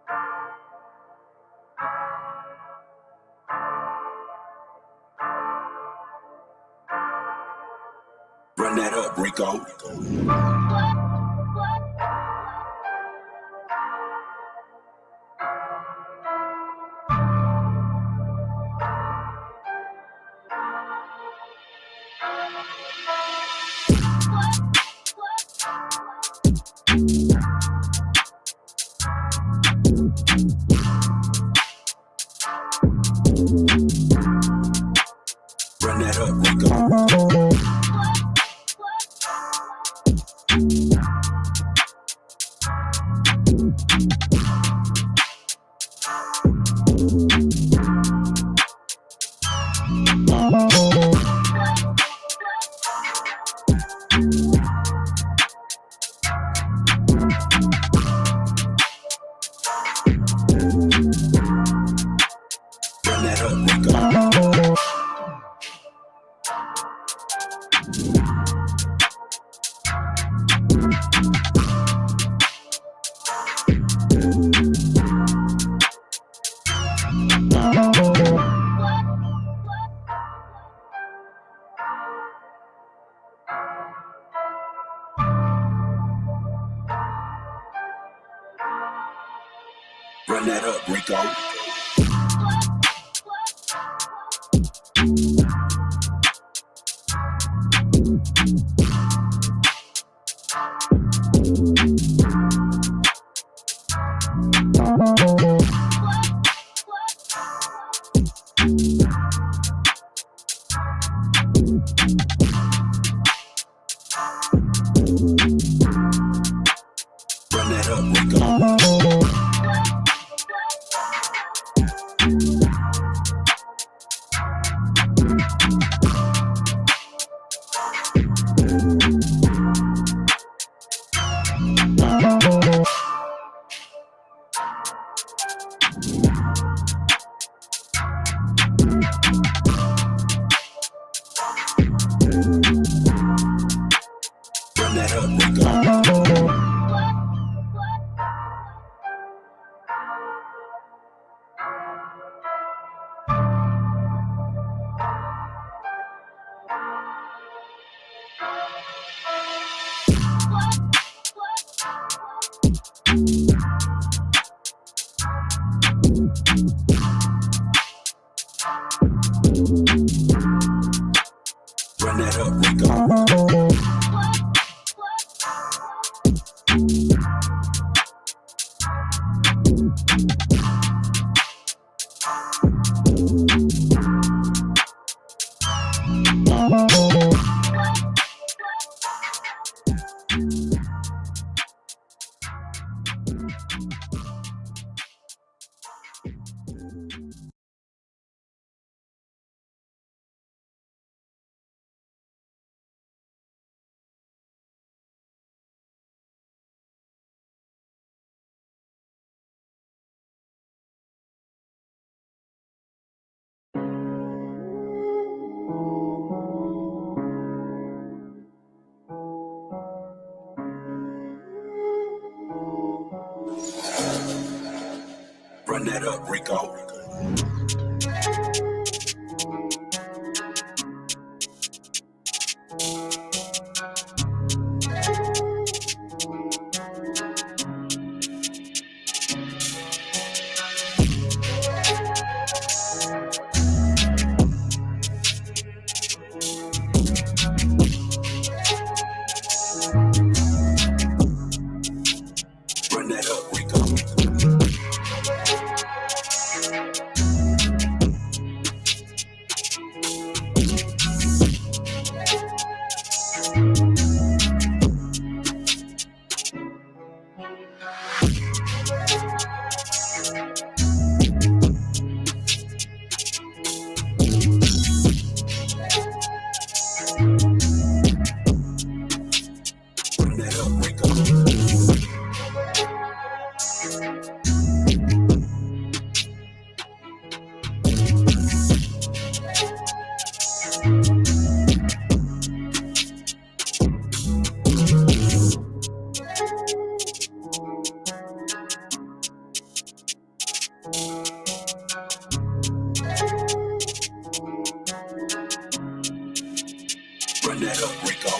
Run that up, Rico. Run that up, Rico. Run that up, Rico. Run that up, Rico. Run that up, Rico. Run that up, Rico. Run that up, Rico. Run that up, Rico. Run that up, Rico. that up, Rico.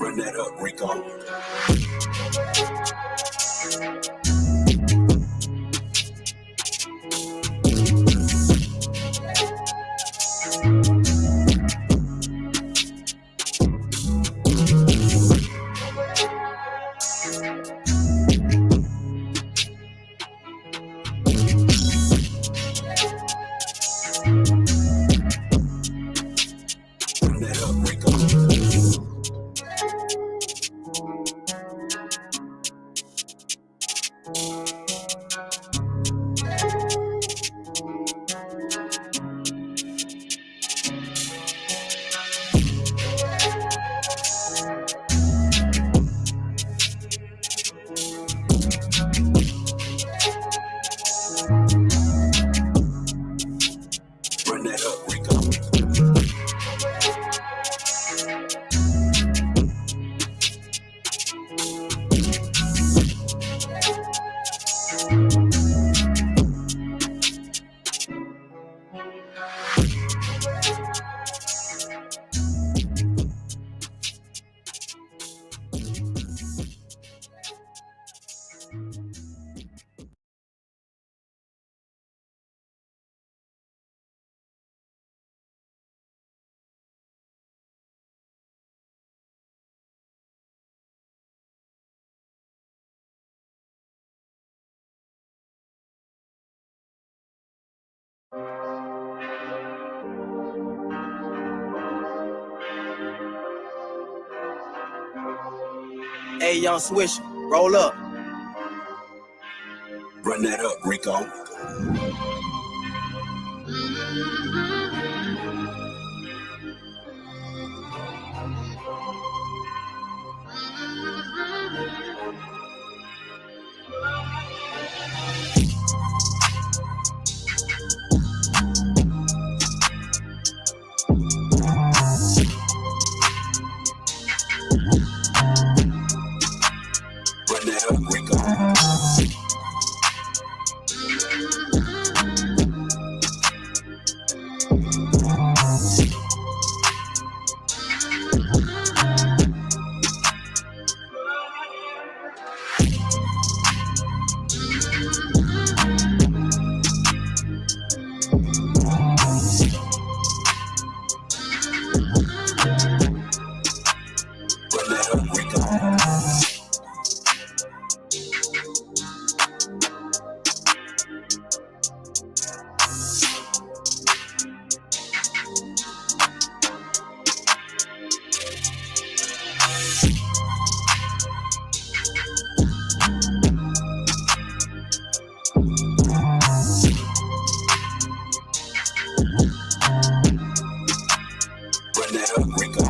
Run that up, Rico. Run that up, Rico. Run that up, Rico. Hey, young Swisher, roll up. Run that up, Rico. Run that up, Rico. Run that up, Rico. Run that up, Rico.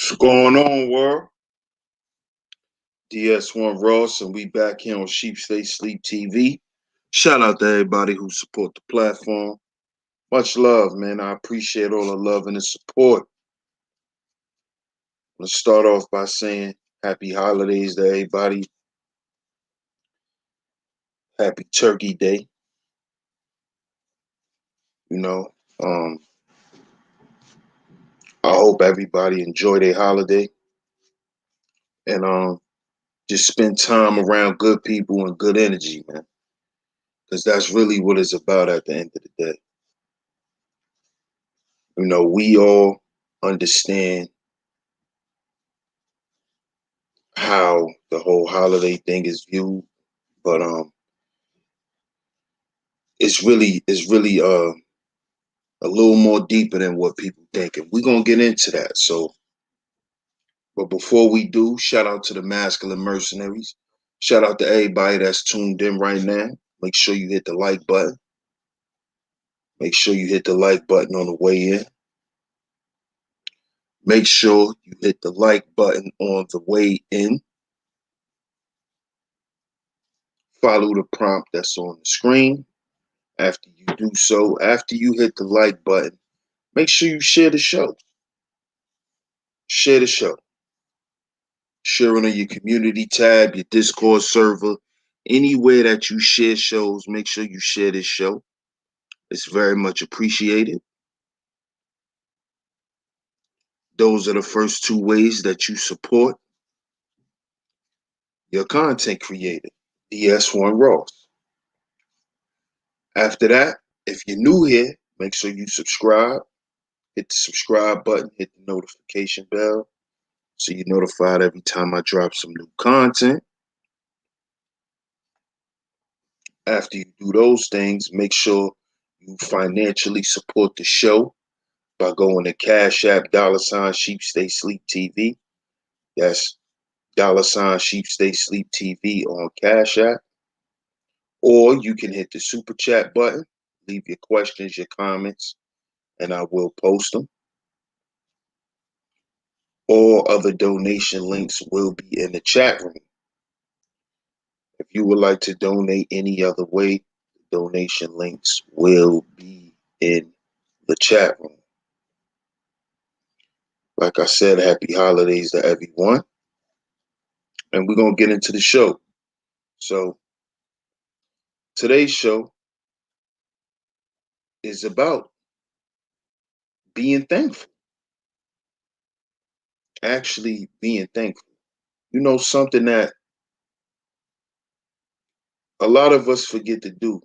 What's going on, world? DS1 Ross, and we back here on Stay Sleep TV. Shout out to everybody who support the platform. Much love, man. I appreciate all the love and the support. Let's start off by saying happy holidays to everybody. Happy Turkey Day. You know, um, I hope everybody enjoy their holiday and just spend time around good people and good energy, man. Because that's really what it's about at the end of the day. You know, we all understand how the whole holiday thing is viewed, but it's really a little more deeper than what people think, and we're gonna get into that. So, but before we do, shout out to the masculine mercenaries. Shout out to everybody that's tuned in right now. Make sure you hit the like button. Make sure you hit the like button on the way in. Make sure you hit the like button on the way in. Follow the prompt that's on the screen. After you do so, after you hit the like button, make sure you share the show. Share the show. Share it on your community tab, your Discord server, anywhere that you share shows. Make sure you share this show. It's very much appreciated. Those are the first two ways that you support your content creator, DS1 Ross. After that, if you're new here, make sure you subscribe. Hit the subscribe button, hit the notification bell so you're notified every time I drop some new content. After you do those things, make sure you financially support the show by going to CashApp $SheepStaySleepTV. That's $SheepStaySleepTV on Cash App. Or you can hit the super chat button, leave your questions, your comments, and I will post them. All other donation links will be in the chat room. If you would like to donate any other way, donation links will be in the chat room. Like I said, happy holidays to everyone. And we're going to get into the show. So today's show is about being thankful. Actually being thankful. You know, something that a lot of us forget to do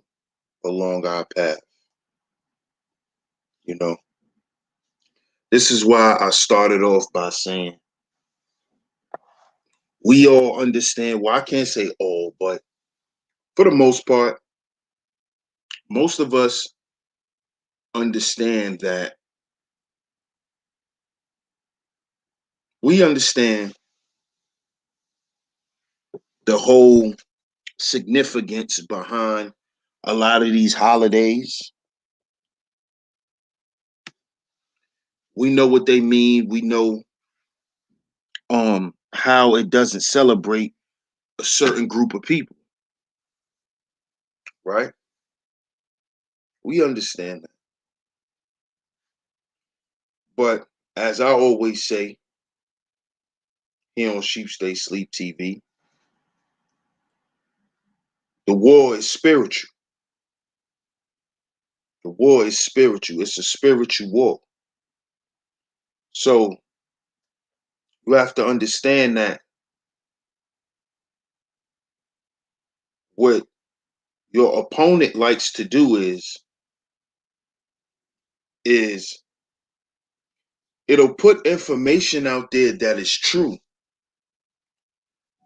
along our path. You know, this is why I started off by saying we all understand. Well, I can't say all, but for the most part, most of us understand that we understand the whole significance behind a lot of these holidays. We know what they mean. We know how it doesn't celebrate a certain group of people, right? We understand that. But as I always say here on Stay Sleep TV, the war is spiritual. The war is spiritual. It's a spiritual war. So you have to understand that what your opponent likes to do is it'll put information out there that is true,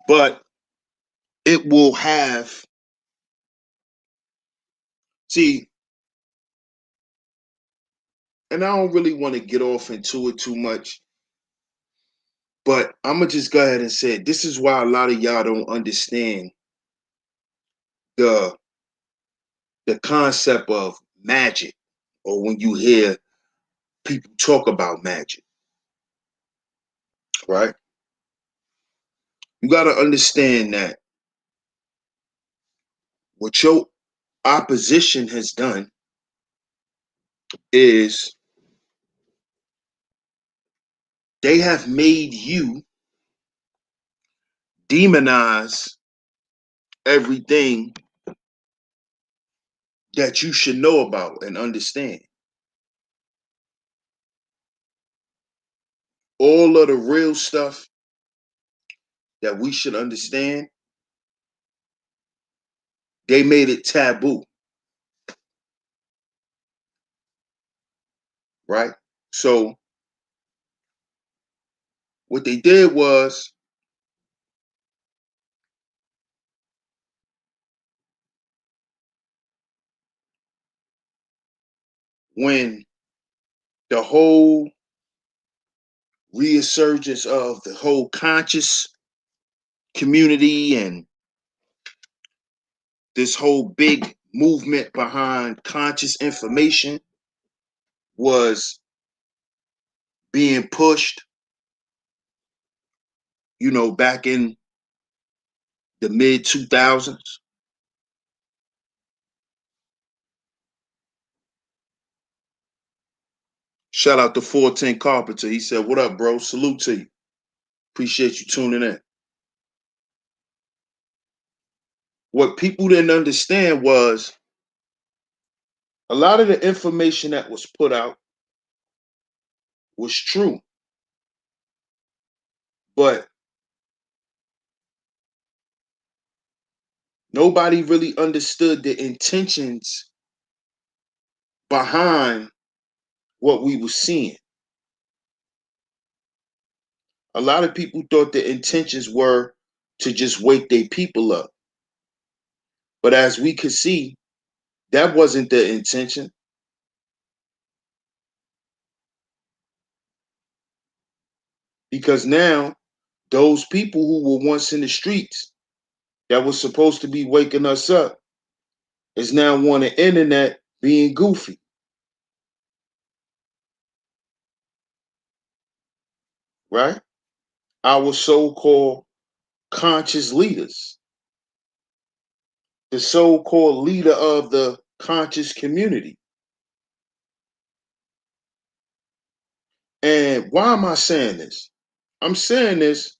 but it will have, see, and I don't really want to get off into it too much, but I'm gonna just go ahead and say it. This is why a lot of y'all don't understand the concept of magic, or when you hear people talk about magic. right? You got to understand that what your opposition has done is they have made you demonize everything that you should know about and understand. All of the real stuff that we should understand, they made it taboo, right? So what they did was when the whole resurgence of the whole conscious community and this whole big movement behind conscious information was being pushed, back in the mid 2000s. Shout out to 410 Carpenter. He said, "What up, bro? Salute to you. Appreciate you tuning in." What people didn't understand was a lot of the information that was put out was true, but nobody really understood the intentions behind what we were seeing. A lot of people thought the intentions were to just wake their people up. But as we could see, that wasn't the intention. Because now, those people who were once in the streets that was supposed to be waking us up is now on the internet being goofy, right? Our so-called conscious leaders, the so-called leader of the conscious community. And why am I saying this? I'm saying this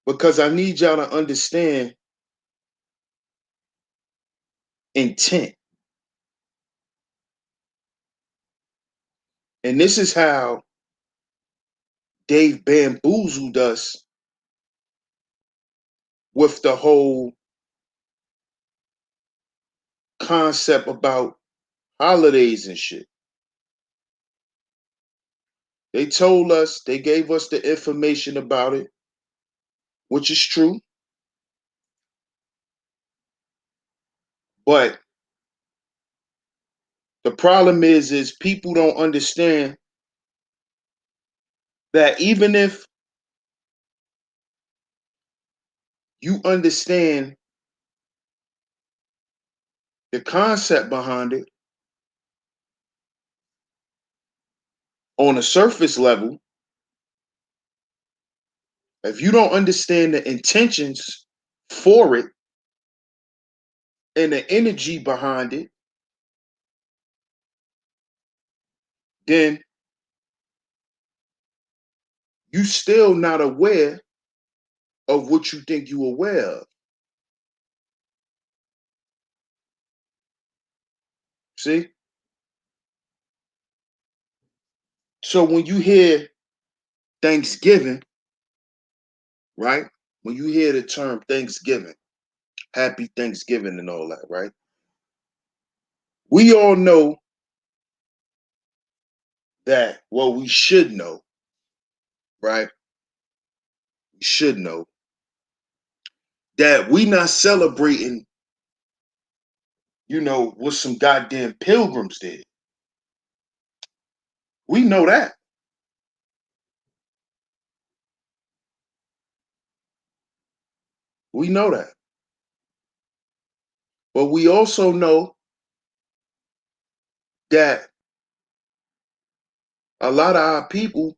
because I need y'all to understand intent. And this is how they've bamboozled us with the whole concept about holidays and shit. They told us, they gave us the information about it, which is true. But the problem is people don't understand that even if you understand the concept behind it on a surface level, if you don't understand the intentions for it and the energy behind it, then you still not aware of what you think you aware of. See? So when you hear Thanksgiving, right? When you hear the term Thanksgiving, happy Thanksgiving and all that, right? We all know that, well, we should know, right? We should know that we not celebrating, what some goddamn pilgrims did. We know that. We know that. But we also know that a lot of our people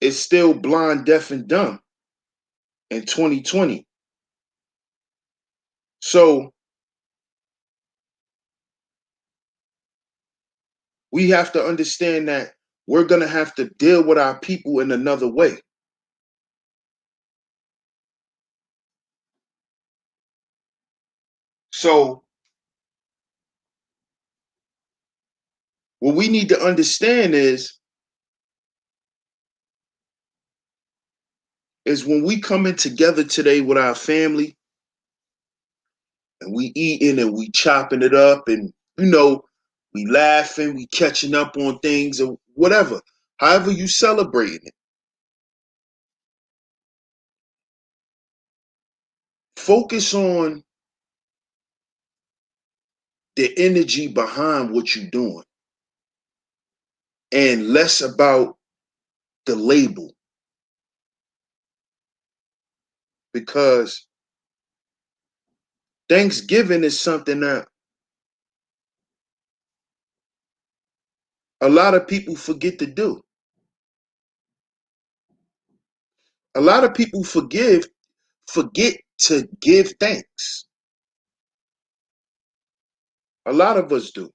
is still blind, deaf, and dumb in 2020. So we have to understand that we're going to have to deal with our people in another way. So what we need to understand is when we coming together today with our family and we eating and we chopping it up and we laughing, we catching up on things or whatever, however you celebrating it. Focus on the energy behind what you're doing and less about the label, because Thanksgiving is something that a lot of people forget to do. A lot of people forget to give thanks. A lot of us do,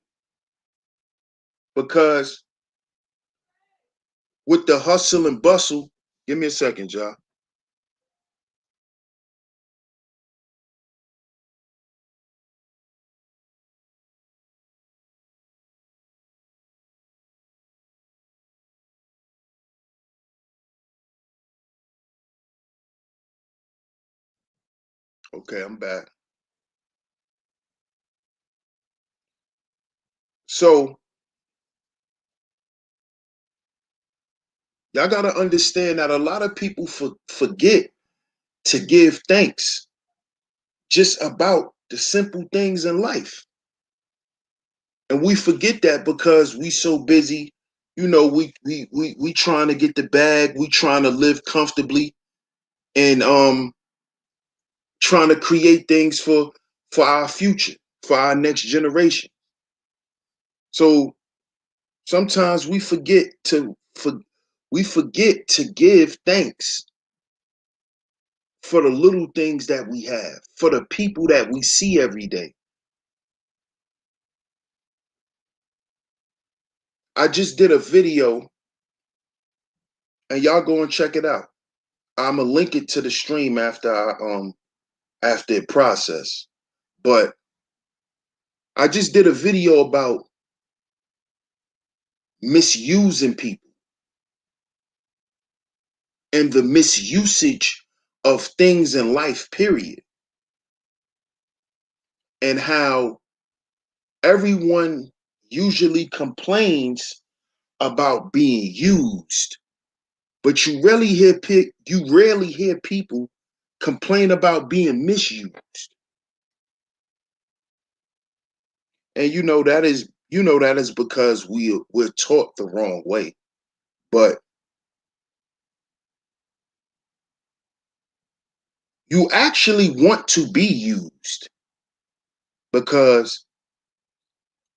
because with the hustle and bustle, give me a second, y'all. Okay, I'm back. So y'all gotta understand that a lot of people forget to give thanks just about the simple things in life. And we forget that because we so busy, we trying to get the bag, we trying to live comfortably and trying to create things for our future, for our next generation. So sometimes we forget to give thanks for the little things that we have, for the people that we see every day. I just did a video and y'all go and check it out. I'ma link it to the stream after it process. But I just did a video about misusing people and the misusage of things in life, period. And how everyone usually complains about being used, but you rarely hear people complain about being misused. And that is because we're taught the wrong way. But you actually want to be used, because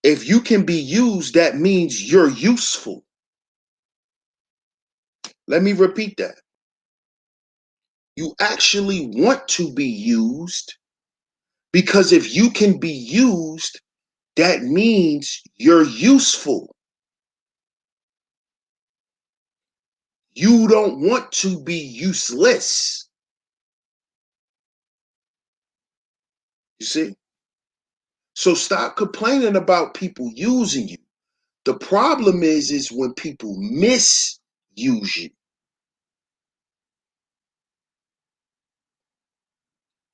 if you can be used, that means you're useful. Let me repeat that. You actually want to be used, because if you can be used, that means you're useful. You don't want to be useless. You see? So stop complaining about people using you. The problem is when people misuse you.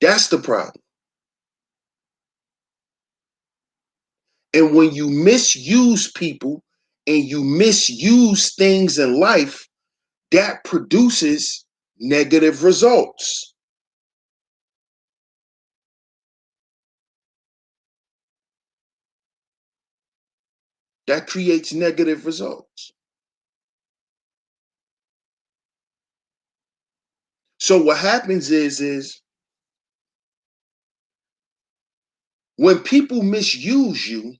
That's the problem. And when you misuse people and you misuse things in life, that produces negative results. That creates negative results. So what happens is when people misuse you,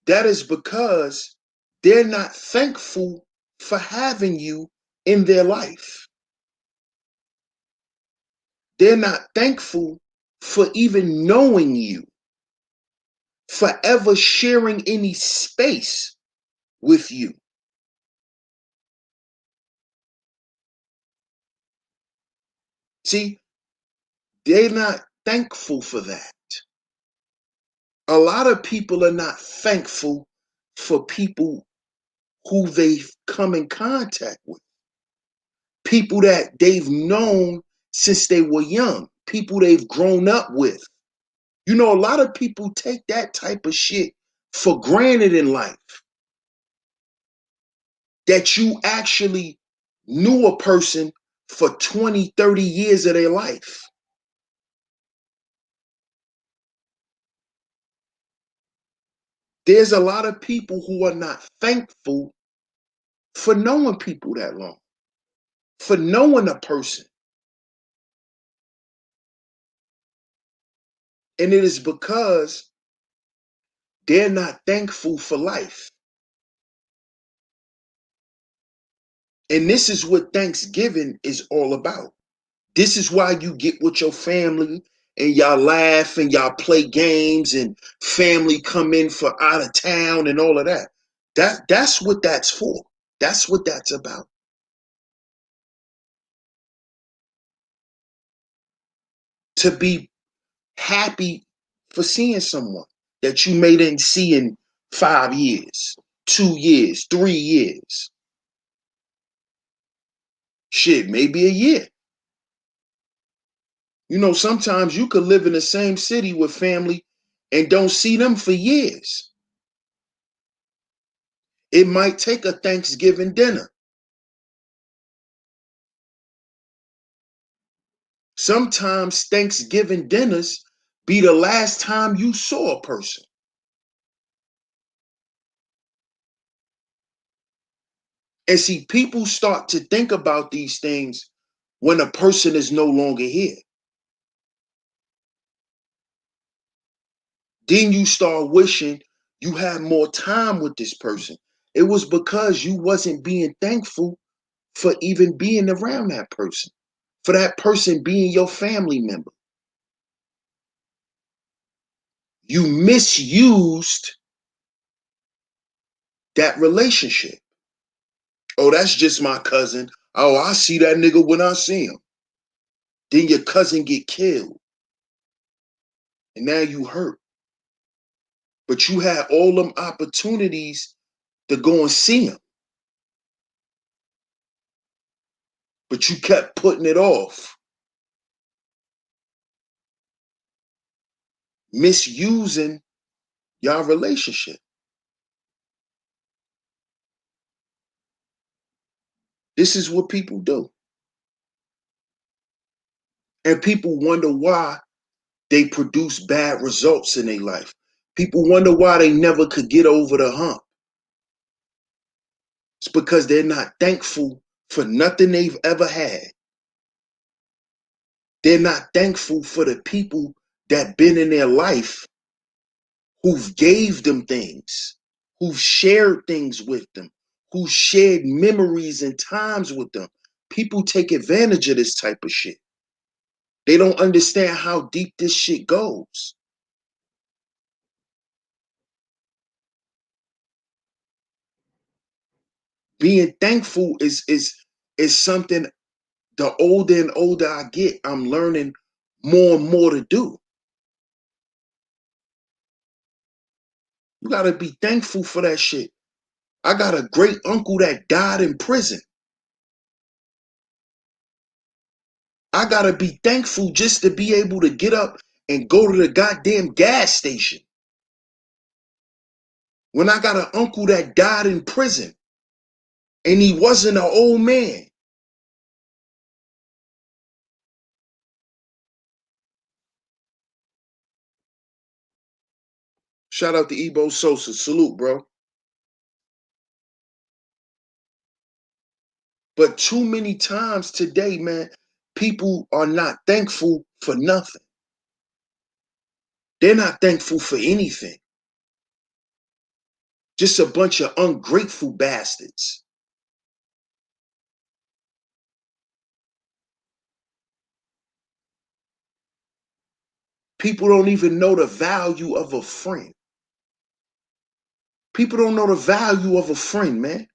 that is because They're not thankful for having you in their life. They're not thankful for even knowing you, for ever sharing any space with you. See, they're not thankful for that. A lot of people are not thankful for people who they've come in contact with, people that they've known since they were young, people they've grown up with. You know, a lot of people take that type of shit for granted in life, that you actually knew a person for 20, 30 years of their life. There's a lot of people who are not thankful for knowing people that long, for knowing a person. And it is because they're not thankful for life. And this is what Thanksgiving is all about. This is why you get with your family and y'all laugh and y'all play games and family come in for out of town and all of that. That's what that's for. That's what that's about. To be happy for seeing someone that you may didn't see in 5 years, 2 years, 3 years. Shit, maybe a year. You know, sometimes you could live in the same city with family and don't see them for years. It might take a Thanksgiving dinner. Sometimes Thanksgiving dinners be the last time you saw a person. And see, people start to think about these things when a person is no longer here. Then you start wishing you had more time with this person. It was because you wasn't being thankful for even being around that person, for that person being your family member. You misused that relationship. Oh, that's just my cousin. Oh, I see that nigga when I see him. Then your cousin get killed. And now you hurt. But you had all them opportunities to go and see him. But you kept putting it off. Misusing your relationship. This is what people do. And people wonder why they produce bad results in their life. People wonder why they never could get over the hump. It's because they're not thankful for nothing they've ever had. They're not thankful for the people that been in their life who've gave them things, who've shared things with them, who shared memories and times with them. People take advantage of this type of shit. They don't understand how deep this shit goes. Being thankful is something, the older and older I get, I'm learning more and more to do. You gotta be thankful for that shit. I got a great uncle that died in prison. I gotta be thankful just to be able to get up and go to the goddamn gas station. When I got an uncle that died in prison and he wasn't an old man. Shout out to Ebo Sosa. Salute, bro. But too many times today, man, people are not thankful for nothing. They're not thankful for anything. Just a bunch of ungrateful bastards. People don't even know the value of a friend. People don't know the value of a friend, man.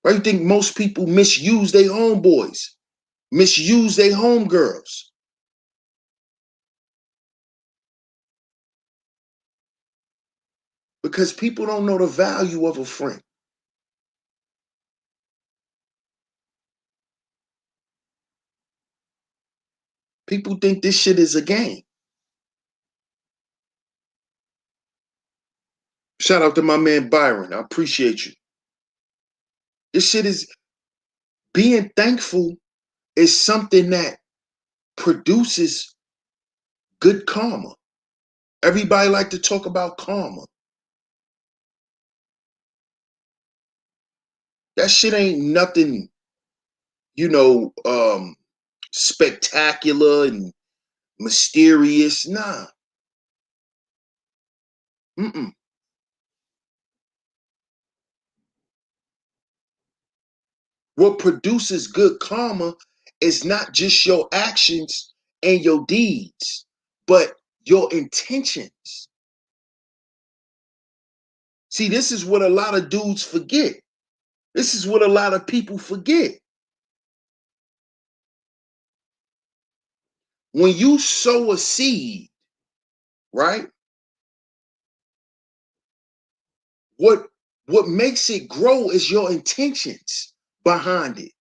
Why do you think most people misuse their homeboys, misuse their homegirls? Because people don't know the value of a friend. People think this shit is a game. Shout out to my man Byron. I appreciate you. This shit is, being thankful is something that produces good karma. Everybody like to talk about karma. That shit ain't nothing, you know, spectacular and mysterious. Nah. Mm-mm. What produces good karma is not just your actions and your deeds, but your intentions. See, this is what a lot of dudes forget. This is what a lot of people forget. When you sow a seed, right? What makes it grow is your intentions behind it.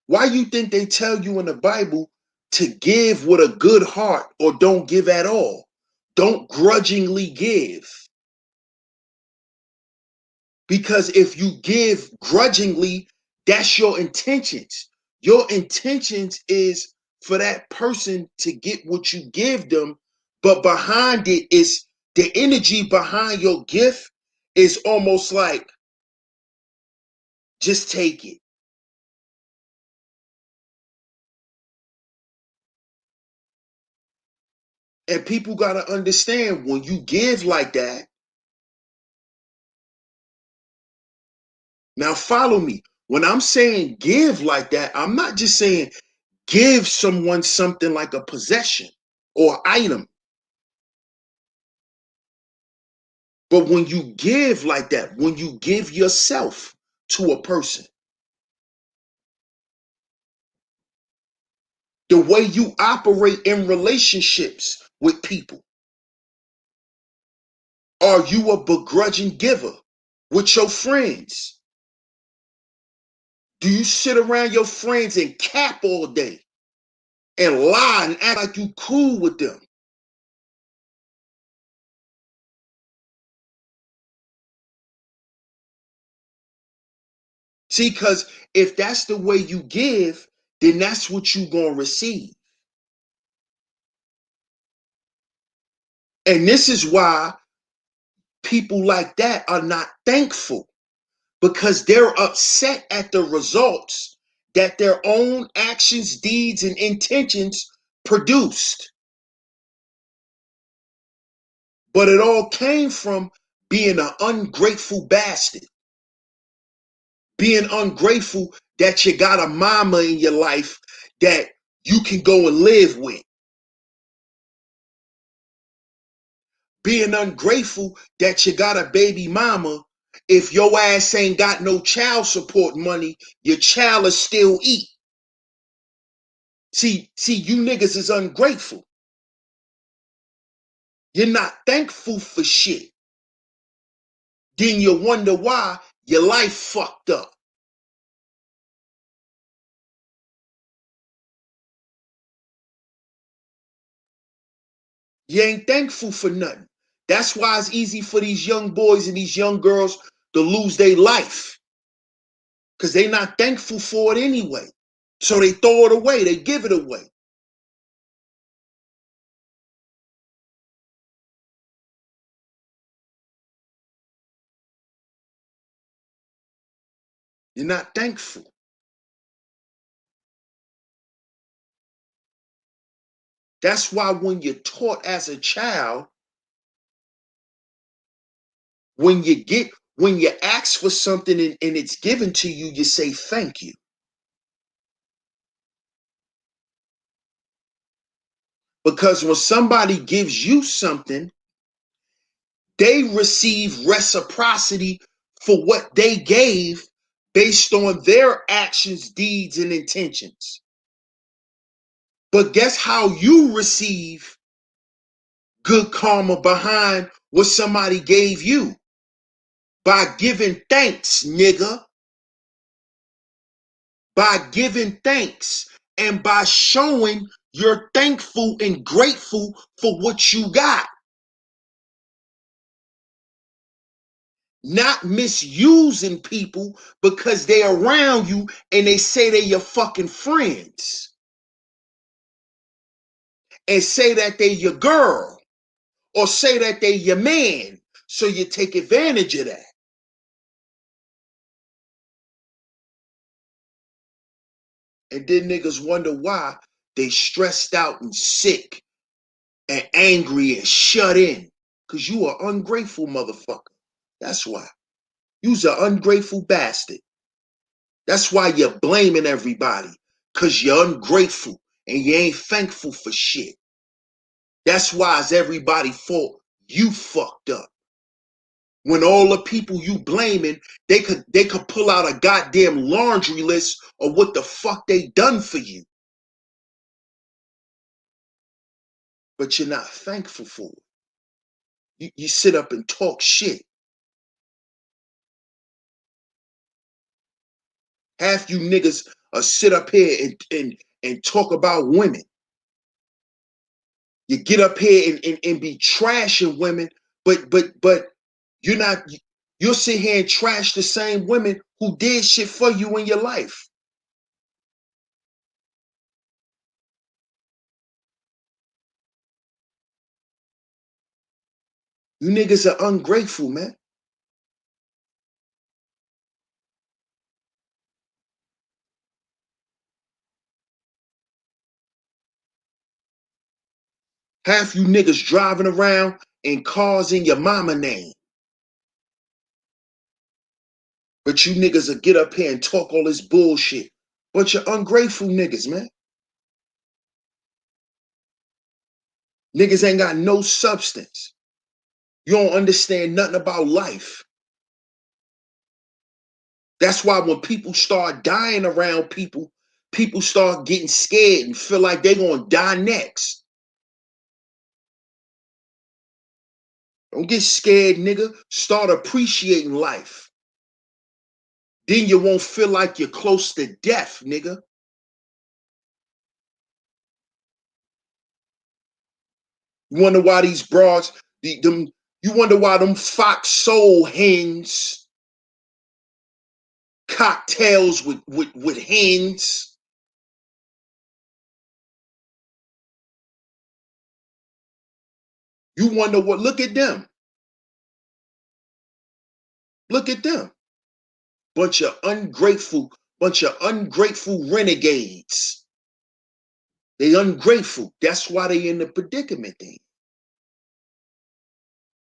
Why you think they tell you in the Bible to give with a good heart or don't give at all? Don't grudgingly give. Because if you give grudgingly, that's your intentions. Your intentions is for that person to get what you give them, but behind it is the energy behind your gift is almost like, just take it. And people got to understand, when you give like that, now follow me. When I'm saying give like that, I'm not just saying give someone something like a possession or item. But when you give like that, when you give yourself to a person, the way you operate in relationships with people, are you a begrudging giver with your friends? Do you sit around your friends and cap all day and lie and act like you cool with them? See, because if that's the way you give, then that's what you're going to receive. And this is why people like that are not thankful, because they're upset at the results that their own actions, deeds, and intentions produced. But it all came from being an ungrateful bastard, being ungrateful that you got a mama in your life that you can go and live with, being ungrateful that you got a baby mama. If your ass ain't got no child support money, your child will still eat. See, you niggas is ungrateful. You're not thankful for shit. Then you wonder why your life fucked up. You ain't thankful for nothing. That's why it's easy for these young boys and these young girls to lose their life, because they not thankful for it anyway. So they throw it away. They give it away. You're not thankful. That's why when you're taught as a child, when you ask for something and it's given to you, you say thank you. Because when somebody gives you something, they receive reciprocity for what they gave based on their actions, deeds, and intentions. But guess how you receive good karma behind what somebody gave you? By giving thanks, nigga. By giving thanks and by showing you're thankful and grateful for what you got. Not misusing people because they're around you and they say they're your fucking friends. And say that they're your girl. Or say that they're your man. So you take advantage of that. And then niggas wonder why they stressed out and sick and angry and shut in. Because you are ungrateful motherfucker. That's why. You's an ungrateful bastard. That's why you're blaming everybody. Because you're ungrateful and you ain't thankful for shit. That's why it's everybody's fault you fucked up. When all the people you blaming, they could pull out a goddamn laundry list of what the fuck they done for you. But you're not thankful for it. You sit up and talk shit. Half you niggas sit up here and talk about women. You get up here and be trashing women, but you're not. You'll sit here and trash the same women who did shit for you in your life. You niggas are ungrateful, man. Half you niggas driving around in cars in your mama name. But you niggas will get up here and talk all this bullshit. Bunch of ungrateful niggas, man. Niggas ain't got no substance. You don't understand nothing about life. That's why when people start dying around people, people start getting scared and feel like they're going to die next. Don't get scared, nigga. Start appreciating life. Then you won't feel like you're close to death, nigga. You wonder why these broads, you wonder why them fox soul hens, cocktails with hens. You wonder what, look at them. Look at them. Bunch of ungrateful renegades. They ungrateful. That's why they in the predicament thing.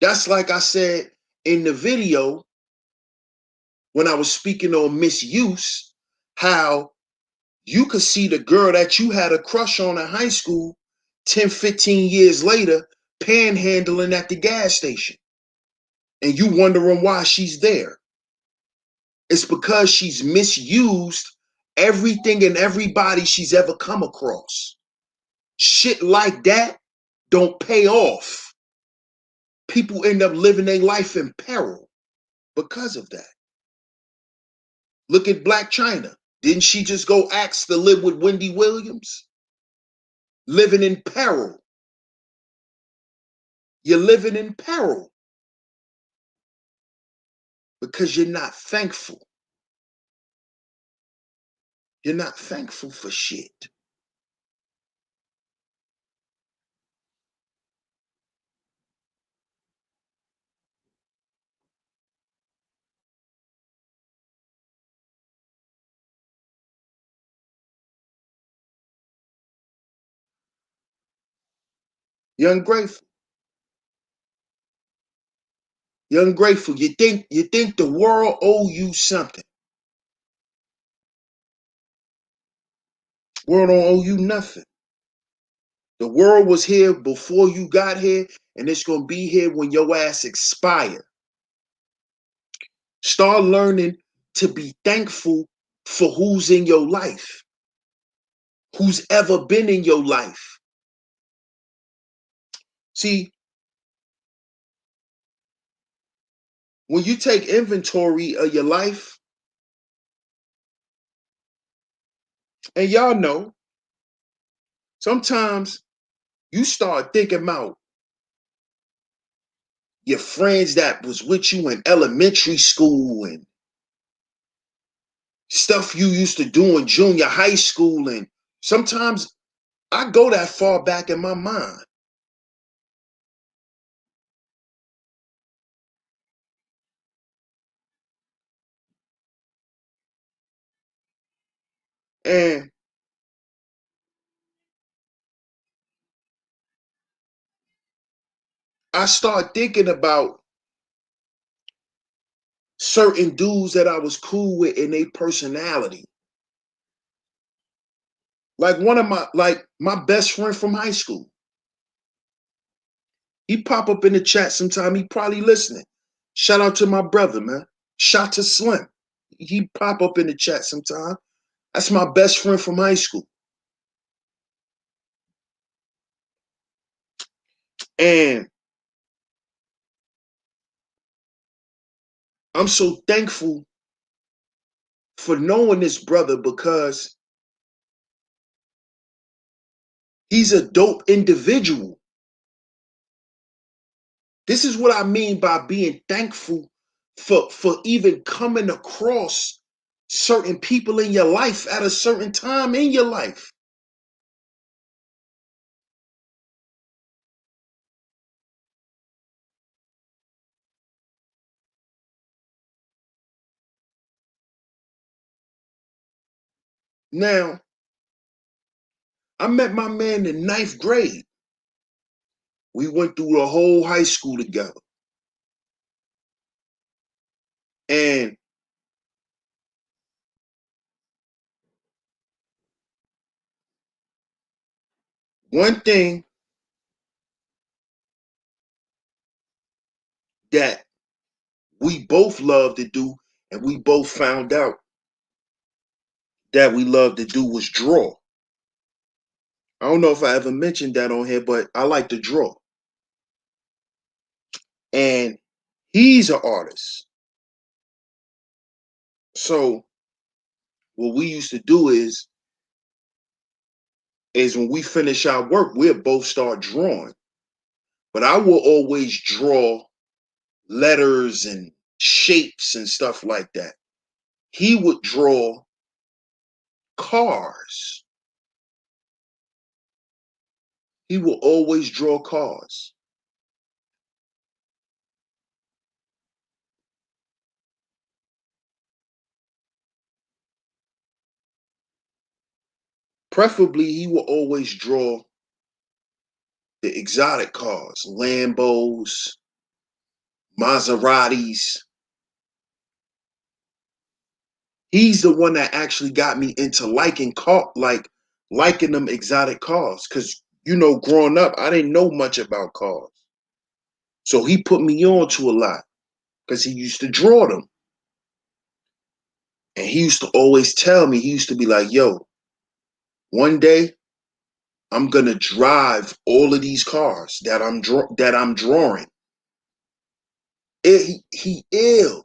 That's like I said in the video when I was speaking on misuse, how you could see the girl that you had a crush on in high school 10, 15 years later panhandling at the gas station. And you wondering why she's there. It's because she's misused everything and everybody she's ever come across. Shit like that don't pay off. People end up living their life in peril because of that. Look at Black China. Didn't she just go ask to live with Wendy Williams? Living in peril. You're living in peril because you're not thankful. You're not thankful for shit. You're ungrateful. You're ungrateful. You think the world owe you something. The world don't owe you nothing. The world was here before you got here, and it's gonna be here when your ass expire. Start learning to be thankful for who's in your life, who's ever been in your life. See, when you take inventory of your life, and y'all know, sometimes you start thinking about your friends that was with you in elementary school and stuff you used to do in junior high school. And sometimes I go that far back in my mind. And I start thinking about certain dudes that I was cool with in their personality. Like my best friend from high school. He pop up in the chat sometime. He probably listening. Shout out to my brother, man. Shout to Slim. He pop up in the chat sometime. That's my best friend from high school. And I'm so thankful for knowing this brother because he's a dope individual. This is what I mean by being thankful for even coming across certain people in your life at a certain time in your life. Now, I met my man in ninth grade. We went through the whole high school together. And one thing that we both love to do, and we both found out that we love to do, was draw. I don't know if I ever mentioned that on here, but I like to draw. And he's an artist. So what we used to do is when we finish our work, we'll both start drawing. But I will always draw letters and shapes and stuff like that. He would draw cars. He will always draw cars. Preferably, he will always draw the exotic cars, Lambos, Maseratis. He's the one that actually got me into liking them exotic cars. Cause growing up, I didn't know much about cars. So he put me on to a lot because he used to draw them. And he used to always tell me, he used to be like, yo, one day I'm gonna drive all of these cars that I'm drawing. He ill.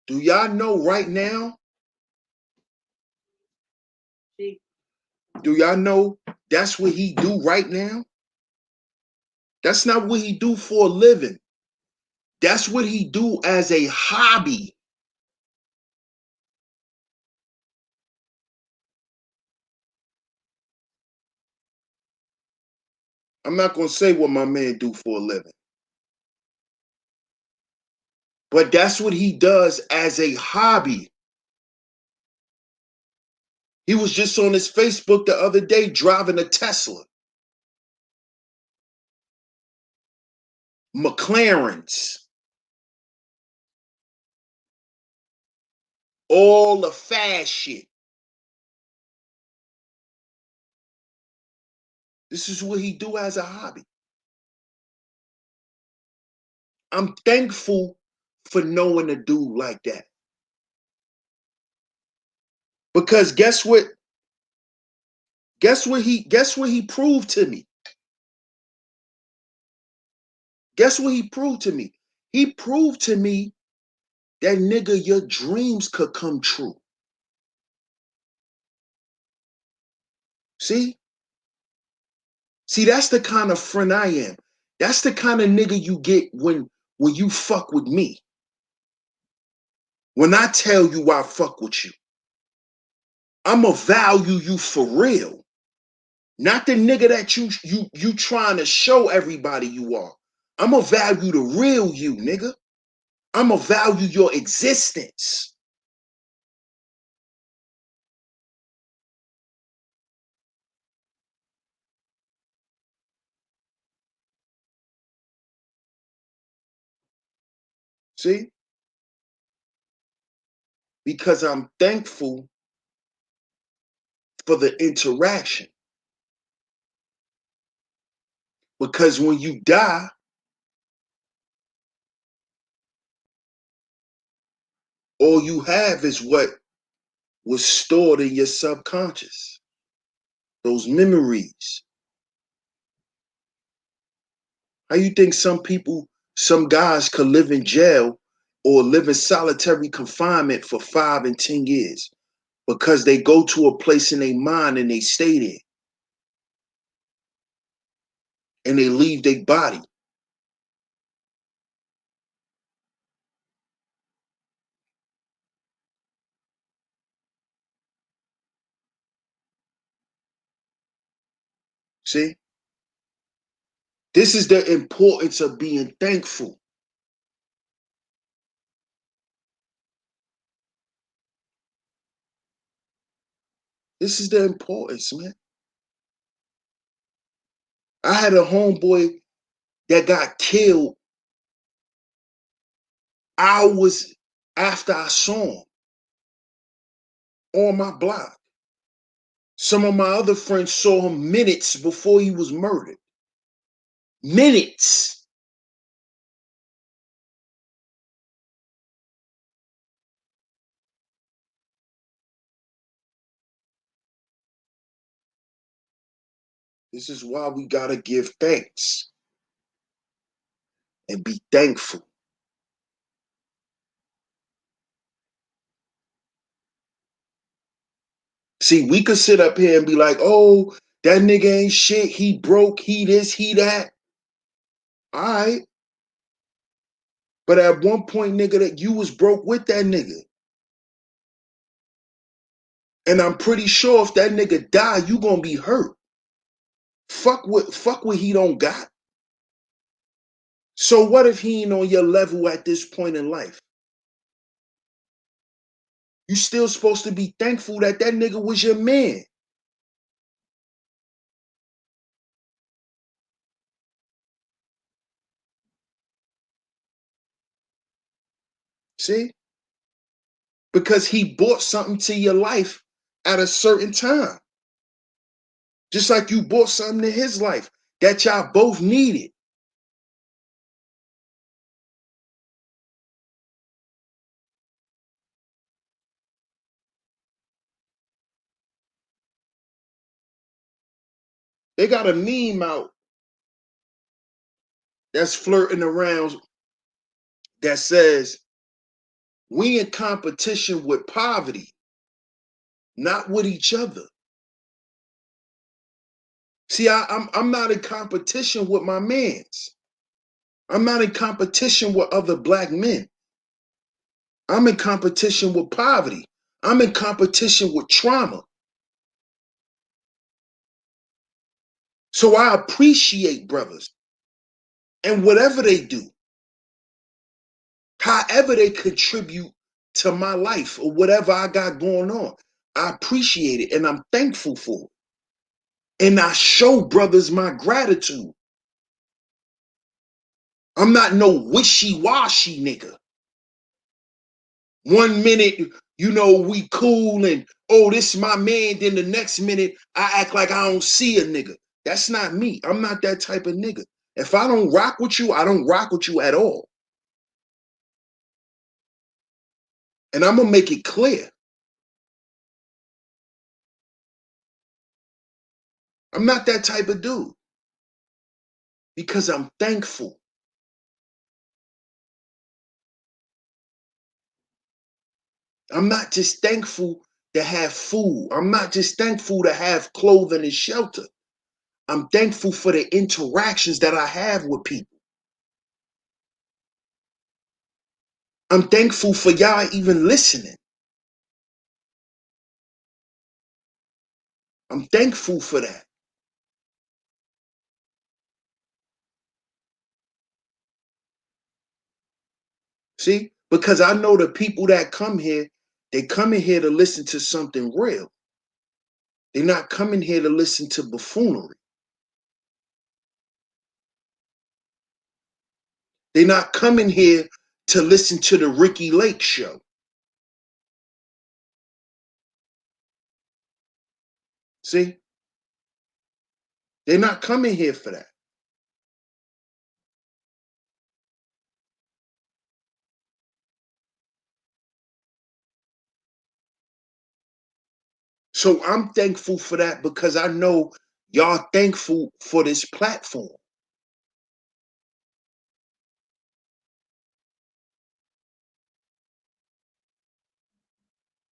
Do y'all know right now? Do y'all know that's what he do right now? That's not what he do for a living. That's what he do as a hobby. I'm not gonna say what my man do for a living. But that's what he does as a hobby. He was just on his Facebook the other day driving a Tesla. McLarens, all the fast shit. This is what he do as a hobby. I'm thankful for knowing a dude like that. Because guess what? Guess what he proved to me? Guess what he proved to me? He proved to me that, nigga, your dreams could come true. See? See, that's the kind of friend I am. That's the kind of nigga you get when you fuck with me. When I tell you I fuck with you, I'ma value you for real. Not the nigga that you trying to show everybody you are. I'ma value the real you, nigga. I'ma value your existence. See? Because I'm thankful for the interaction. Because when you die, all you have is what was stored in your subconscious. Those memories. How you think some guys could live in jail or live in solitary confinement for 5 and 10 years? Because they go to a place in their mind and they stay there. And they leave their body. See? This is the importance of being thankful. This is the importance, man. I had a homeboy that got killed hours after I saw him on my block. Some of my other friends saw him minutes before he was murdered. Minutes. This is why we gotta give thanks and be thankful. See, we could sit up here and be like, oh, that nigga ain't shit. He broke, he this, he that. All right. But at one point, nigga, that you was broke with that nigga. And I'm pretty sure if that nigga die, you gonna be hurt. Fuck what he don't got. So what if he ain't on your level at this point in life? You still supposed to be thankful that that nigga was your man. See? Because he brought something to your life at a certain time. Just like you brought something to his life that y'all both needed. They got a meme out that's flirting around that says, we in competition with poverty, not with each other. See, I'm not in competition with my mans. I'm not in competition with other black men. I'm in competition with poverty. I'm in competition with trauma. So I appreciate brothers and whatever they do, however they contribute to my life or whatever I got going on. I appreciate it and I'm thankful for it. And I show brothers my gratitude. I'm not no wishy-washy nigga. 1 minute, we cool and, oh, this is my man. Then the next minute, I act like I don't see a nigga. That's not me. I'm not that type of nigga. If I don't rock with you, I don't rock with you at all. And I'm going to make it clear. I'm not that type of dude because I'm thankful. I'm not just thankful to have food. I'm not just thankful to have clothing and shelter. I'm thankful for the interactions that I have with people. I'm thankful for y'all even listening. I'm thankful for that. See? Because I know the people that come here, they come in here to listen to something real. They're not coming here to listen to buffoonery. They're not coming here to listen to the Ricky Lake show. See? They're not coming here for that. So I'm thankful for that because I know y'all thankful for this platform.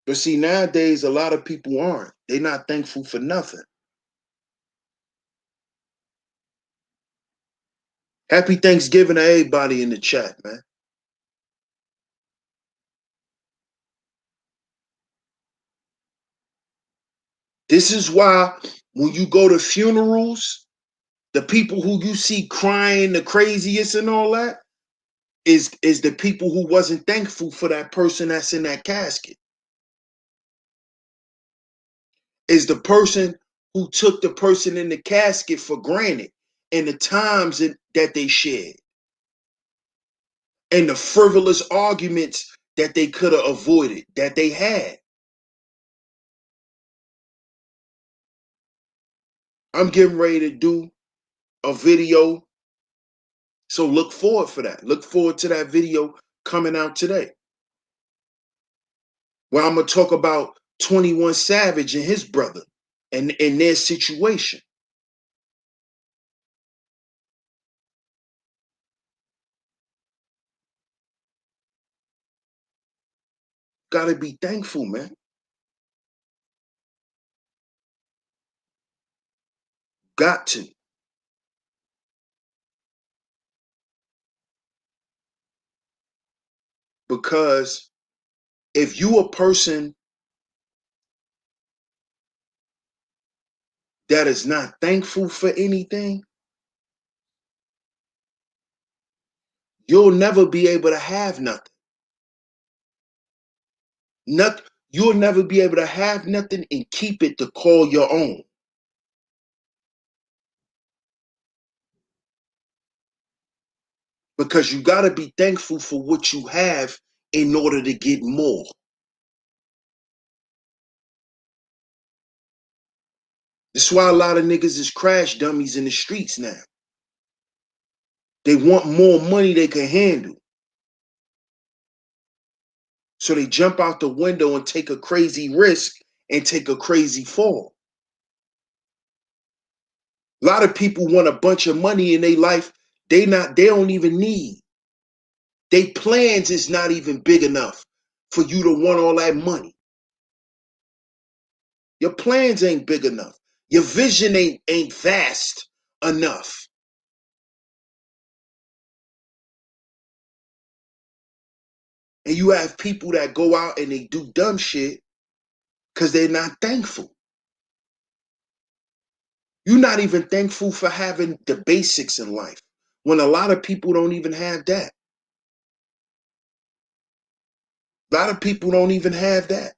But see, nowadays, a lot of people aren't. They're not thankful for nothing. Happy Thanksgiving to everybody in the chat, man. This is why when you go to funerals, the people who you see crying the craziest and all that is the people who wasn't thankful for that person that's in that casket. Is the person who took the person in the casket for granted and the times that they shared and the frivolous arguments that they could have avoided, that they had. I'm getting ready to do a video, so look forward for that. Look forward to that video coming out today, where I'm going to talk about 21 Savage and his brother and their situation. Got to be thankful, man. Got to. Because if you a person that is not thankful for anything, you'll never be able to have nothing. You'll never be able to have nothing and keep it to call your own. Because you got to be thankful for what you have in order to get more. That's why a lot of niggas is crash dummies in the streets now. They want more money they can handle. So they jump out the window and take a crazy risk and take a crazy fall. A lot of people want a bunch of money in their life they don't even need. Their plans is not even big enough for you to want all that money. Your plans ain't big enough. Your vision ain't vast enough. And you have people that go out and they do dumb shit because they're not thankful. You're not even thankful for having the basics in life when a lot of people don't even have that. A lot of people don't even have that.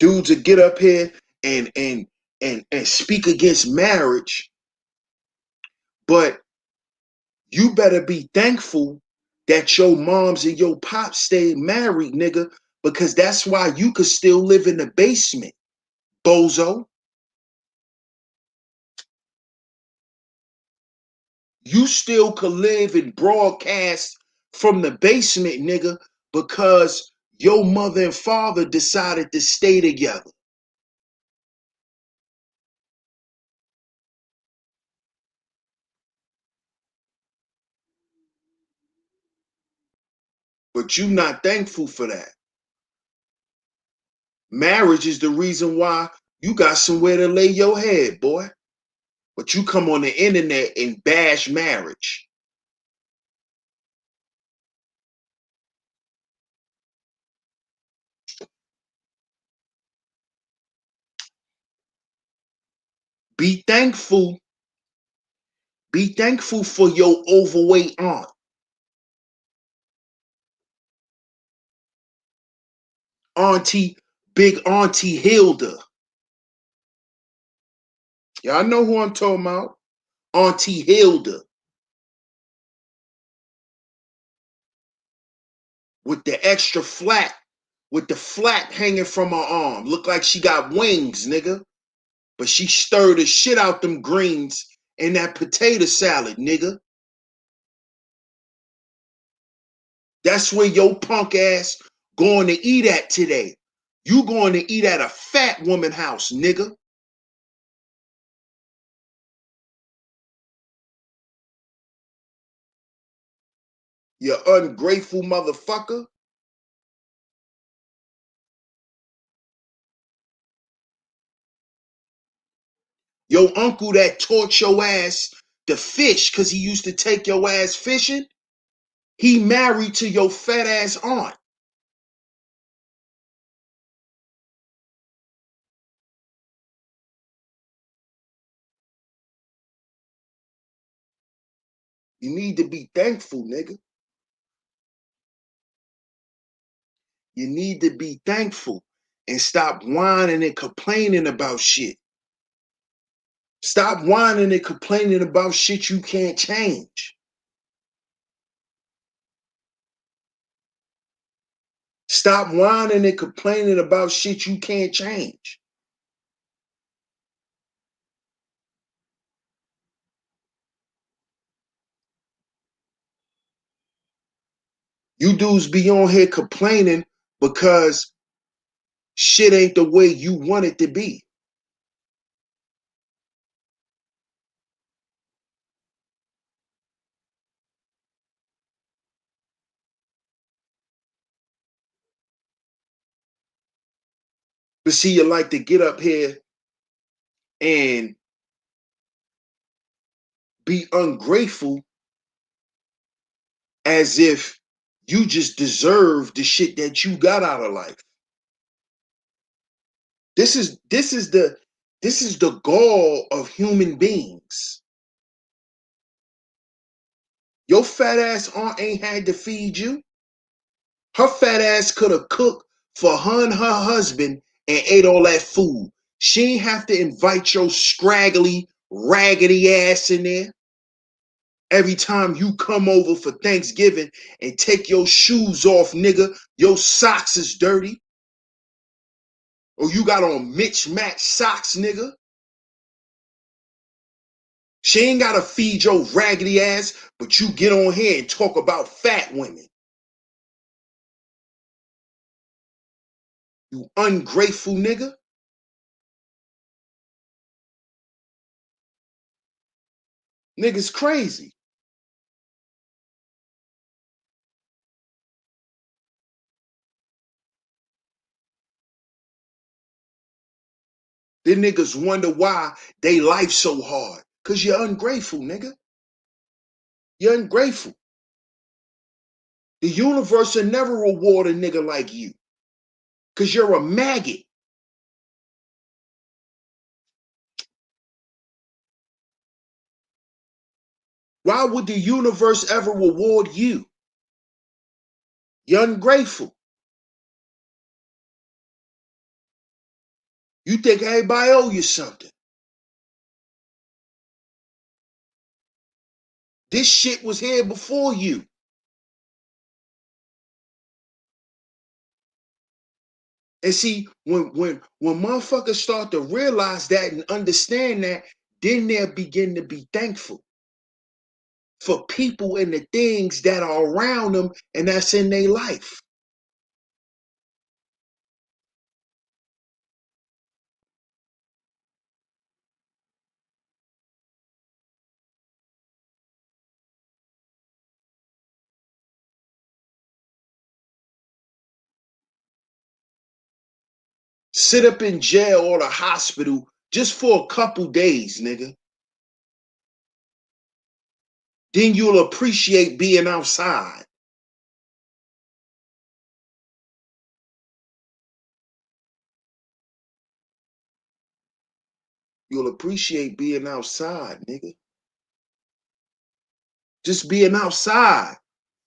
Dudes that get up here and speak against marriage, but you better be thankful that your moms and your pops stayed married, nigga, because that's why you could still live in the basement, bozo. You still could live and broadcast from the basement, nigga, because your mother and father decided to stay together. But you not thankful for that. Marriage is the reason why you got somewhere to lay your head, boy. But you come on the internet and bash marriage. Be thankful. Be thankful for your overweight aunt. Auntie, big Auntie Hilda. Y'all know who I'm talking about. Auntie Hilda. With the extra flat, with the flat hanging from her arm. Look like she got wings, nigga. But she stirred the shit out them greens in that potato salad, nigga. That's where your punk ass going to eat at today. You going to eat at a fat woman house, nigga. You ungrateful motherfucker. Your uncle that taught your ass to fish because he used to take your ass fishing, he married to your fat ass aunt. You need to be thankful, nigga. You need to be thankful and stop whining and complaining about shit. Stop whining and complaining about shit you can't change. Stop whining and complaining about shit you can't change. You dudes be on here complaining because shit ain't the way you want it to be. But see, you like to get up here and be ungrateful as if you just deserve the shit that you got out of life. This is the gall of human beings. Your fat ass aunt ain't had to feed you. Her fat ass could have cooked for her and her husband and ate all that food. She ain't have to invite your scraggly, raggedy ass in there. Every time you come over for Thanksgiving and take your shoes off, nigga, your socks is dirty. Or you got on mismatched socks, nigga. She ain't gotta feed your raggedy ass, but you get on here and talk about fat women. You ungrateful nigga. Nigga's crazy. Then niggas wonder why they life so hard. Cause you're ungrateful, nigga. You're ungrateful. The universe will never reward a nigga like you. Cause you're a maggot. Why would the universe ever reward you? You're ungrateful. You think everybody owe you something. This shit was here before you. And see, when motherfuckers start to realize that and understand that, then they'll begin to be thankful for people and the things that are around them and that's in their life. Sit up in jail or the hospital just for a couple days, nigga. Then you'll appreciate being outside. You'll appreciate being outside, nigga. Just being outside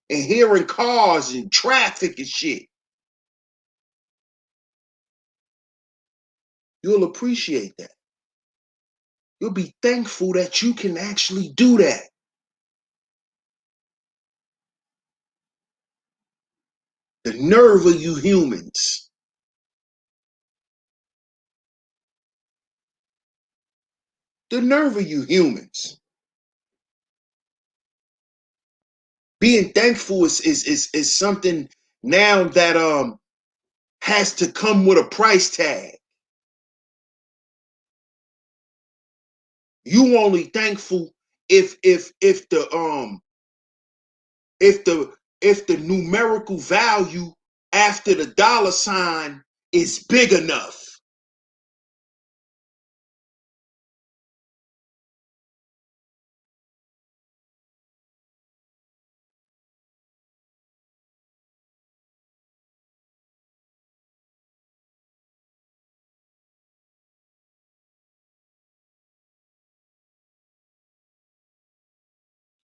and hearing cars and traffic and shit. You'll appreciate that. You'll be thankful that you can actually do that. The nerve of you humans. The nerve of you humans. Being thankful is something now that has to come with a price tag. You only thankful if the numerical value after the dollar sign is big enough.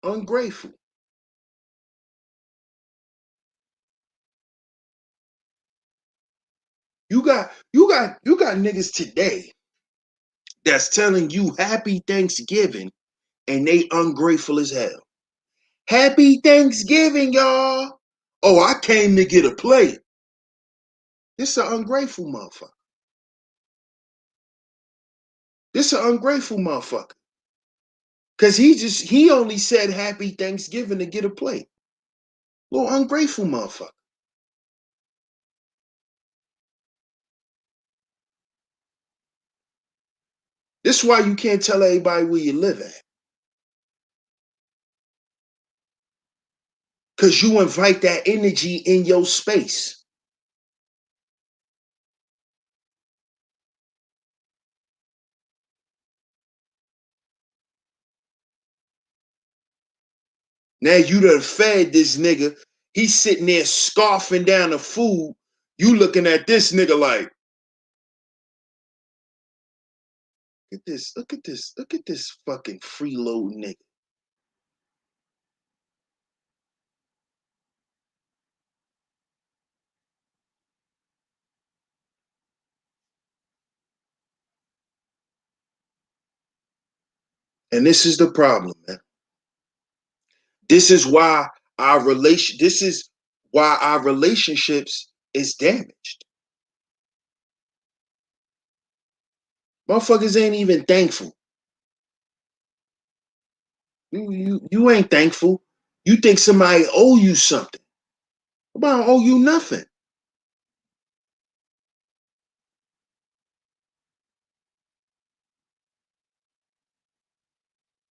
Ungrateful. You got niggas today that's telling you happy Thanksgiving and they ungrateful as hell. Happy Thanksgiving, y'all. Oh, I came to get a plate. This an ungrateful motherfucker. This an ungrateful motherfucker. Cause he only said happy Thanksgiving to get a plate. Little ungrateful motherfucker. This is why you can't tell everybody where you live at. Cause you invite that energy in your space. Now you done fed this nigga. He's sitting there scarfing down the food. You looking at this nigga like, look at this fucking freeload nigga. And this is the problem, man. This is why this is why our relationships is damaged. Motherfuckers ain't even thankful. You ain't thankful. You think somebody owe you something. Somebody don't owe you nothing.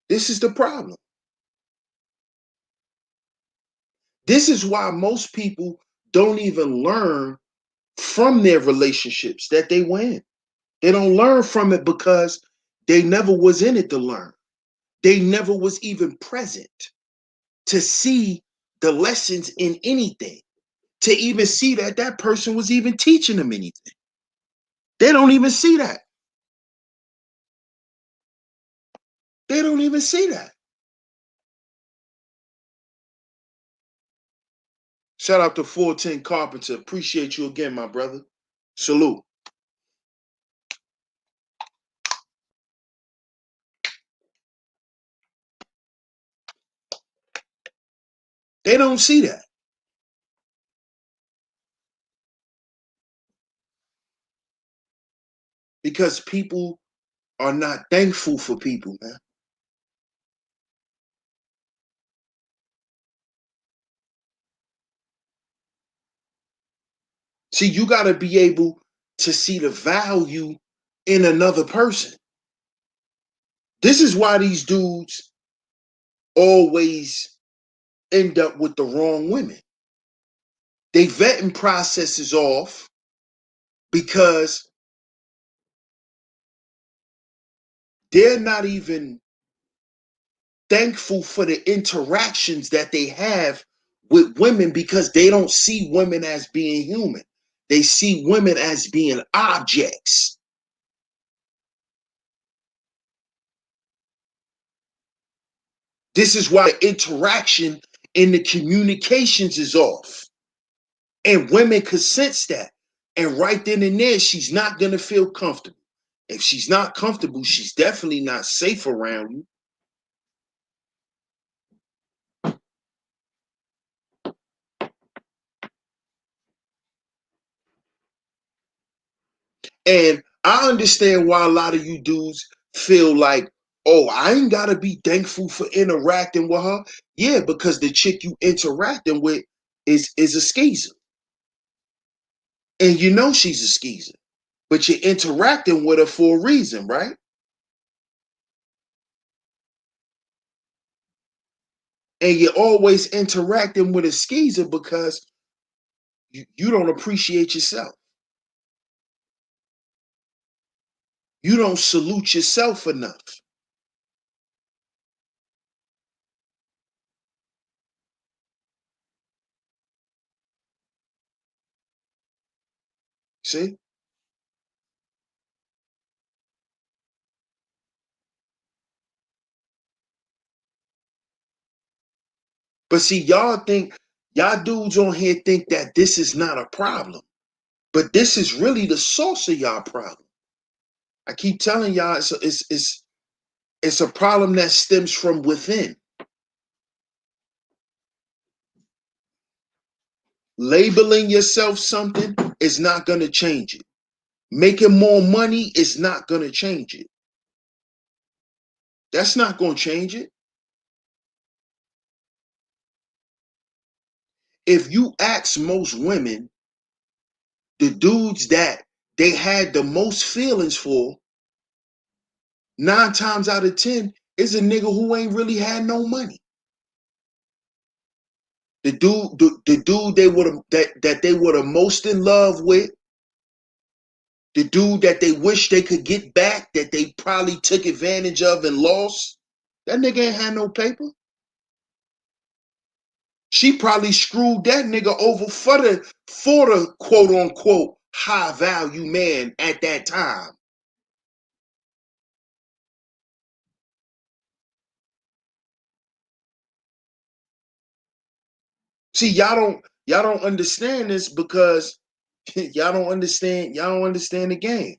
This is the problem. This is why most people don't even learn from their relationships that they were in. They don't learn from it because they never was in it to learn. They never was even present to see the lessons in anything, to even see that that person was even teaching them anything. They don't even see that. They don't even see that. Shout out to 410 Carpenter. Appreciate you again, my brother. Salute. They don't see that. Because people are not thankful for people, man. See, you got to be able to see the value in another person. This is why these dudes always end up with the wrong women. They vetting process is off because they're not even thankful for the interactions that they have with women, because they don't see women as being human. They see women as being objects. This is why the interaction in the communications is off. And women could sense that. And right then and there, she's not going to feel comfortable. If she's not comfortable, she's definitely not safe around you. And I understand why a lot of you dudes feel like, oh, I ain't got to be thankful for interacting with her. Yeah, because the chick you interacting with is a skeezer. And you know she's a skeezer. But you're interacting with her for a reason, right? And you're always interacting with a skeezer because you don't appreciate yourself. You don't salute yourself enough. See? But see, y'all dudes on here think that this is not a problem. But this is really the source of y'all problem. I keep telling y'all it's a problem that stems from within. Labeling yourself something is not going to change it. Making more money is not going to change it. That's not going to change it. If you ask most women, the dudes that they had the most feelings for, 9 times out of 10, is a nigga who ain't really had no money. The dude they would have that they were the most in love with, the dude that they wish they could get back, that they probably took advantage of and lost, that nigga ain't had no paper. She probably screwed that nigga over for the quote unquote high value man at that time. See, y'all don't understand this because y'all don't understand the game.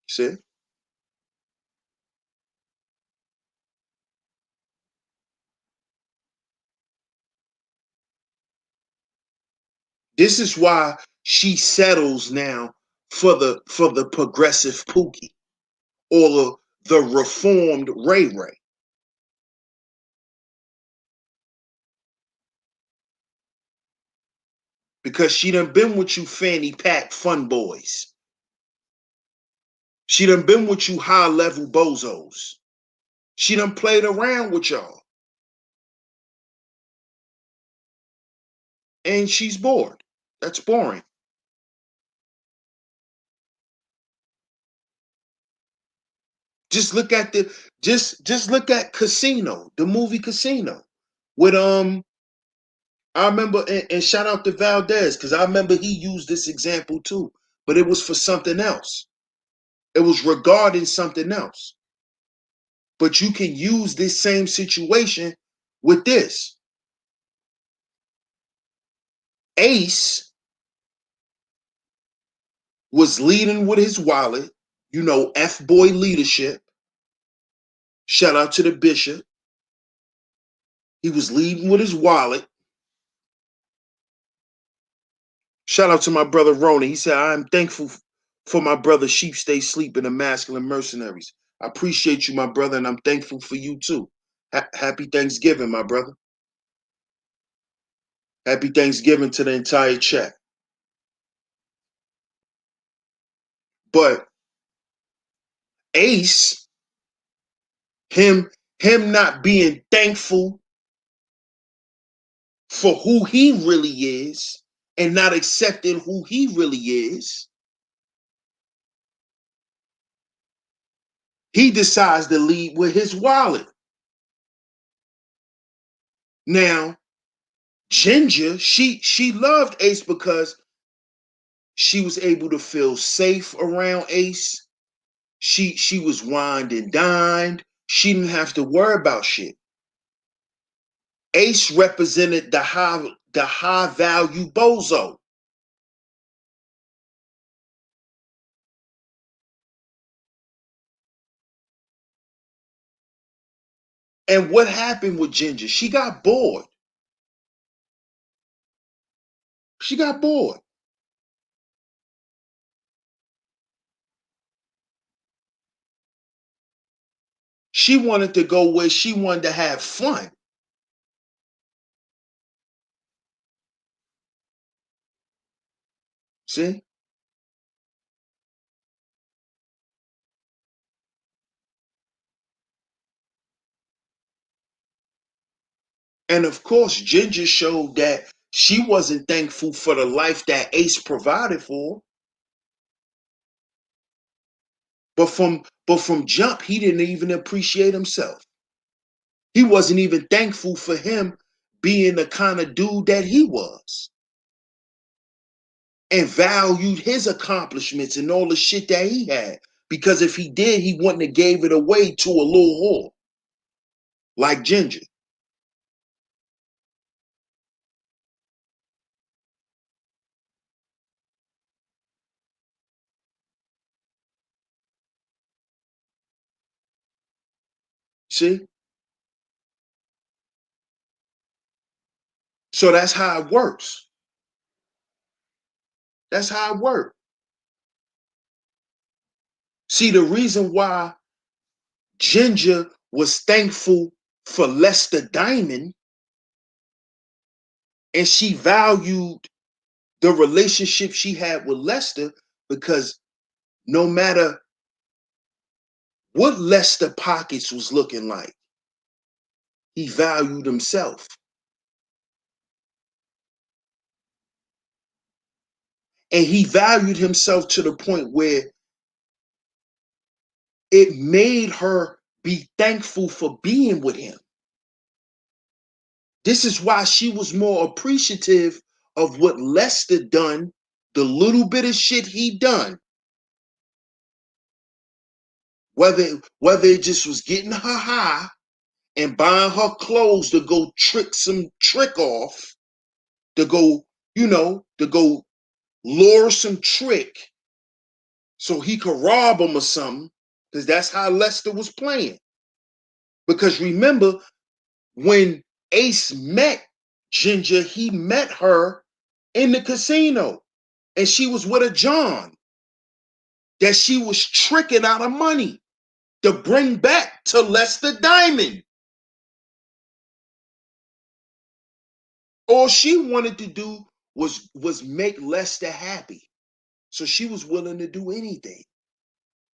See? This is why she settles now for the progressive Pookie or the reformed Ray Ray. Because she done been with you fanny pack fun boys. She done been with you high level bozos. She done played around with y'all. And she's bored. That's boring. Just look at just look at Casino, the movie Casino. With I remember, and shout out to Valdez, because I remember he used this example too, but it was for something else. It was regarding something else. But you can use this same situation with this. Ace was leading with his wallet, you know, F-boy leadership. Shout out to the bishop. He was leading with his wallet. Shout out to my brother Rona. He said, I am thankful for my brother Sheep Stay Sleeping, the masculine mercenaries. I appreciate you, my brother, and I'm thankful for you too. Happy Thanksgiving, my brother. Happy Thanksgiving to the entire chat. But Ace, him not being thankful for who he really is and not accepting who he really is, he decides to lead with his wallet. Now, Ginger, she loved Ace because she was able to feel safe around Ace. She was wined and dined. She didn't have to worry about shit. Ace represented the high value bozo. And what happened with Ginger? She got bored. She got bored. She wanted to go where she wanted to have fun. See? And of course, Ginger showed that she wasn't thankful for the life that Ace provided for. But from jump, he didn't even appreciate himself. He wasn't even thankful for him being the kind of dude that he was, and valued his accomplishments and all the shit that he had. Because if he did, he wouldn't have gave it away to a little whore like Ginger. See? So that's how it works. That's how it works. See, the reason why Ginger was thankful for Lester Diamond and she valued the relationship she had with Lester, because no matter what Lester Pockets was looking like, he valued himself. And he valued himself to the point where it made her be thankful for being with him. This is why she was more appreciative of what Lester done, the little bit of shit he done. Whether it just was getting her high and buying her clothes to go trick off, to go, to go lure some trick so he could rob him or something, because that's how Lester was playing. Because remember, when Ace met Ginger, he met her in the casino, and she was with a John that she was tricking out of money to bring back to Lester Diamond. All she wanted to do was make Lester happy. So she was willing to do anything.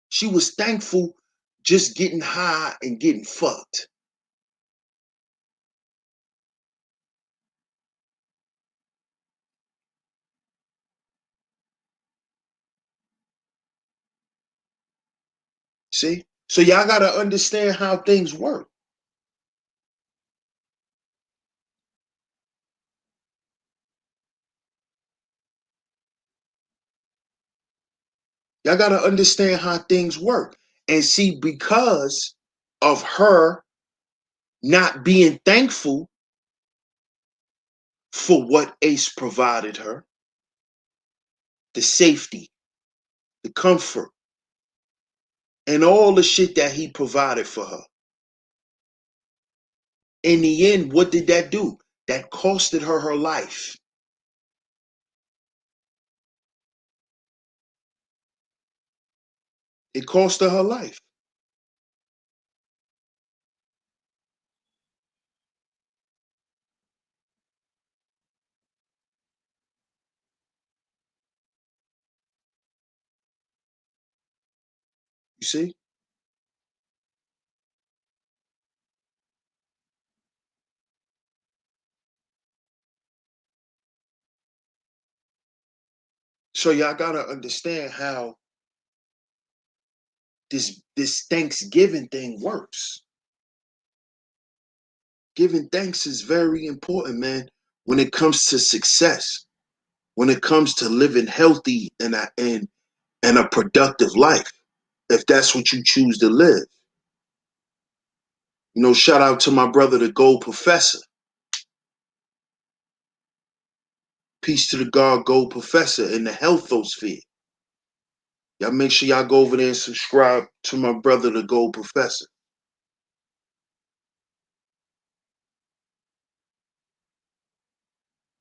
She was thankful just getting high and getting fucked. See? So y'all got to understand how things work. Y'all got to understand how things work. And see, because of her not being thankful for what Ace provided her, the safety, the comfort, and all the shit that he provided for her. In the end, what did that do? That costed her her life. It cost her her life. You see? So y'all gotta understand how this Thanksgiving thing works. Giving thanks is very important, man, when it comes to success, when it comes to living healthy and a productive life, if that's what you choose to live. You know, shout out to my brother, the Gold Professor. Peace to the God, Gold Professor in the healthosphere. Y'all make sure y'all go over there and subscribe to my brother, the Gold Professor.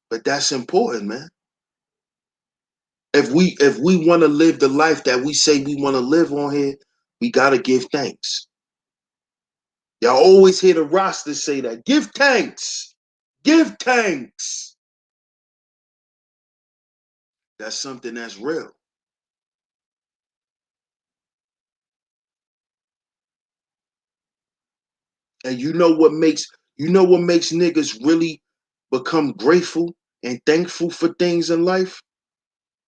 But that's important, man. If we want to live the life that we say we want to live on here, we gotta give thanks. Y'all always hear the roster say that. Give thanks. Give thanks. That's something that's real. And you know what makes niggas really become grateful and thankful for things in life?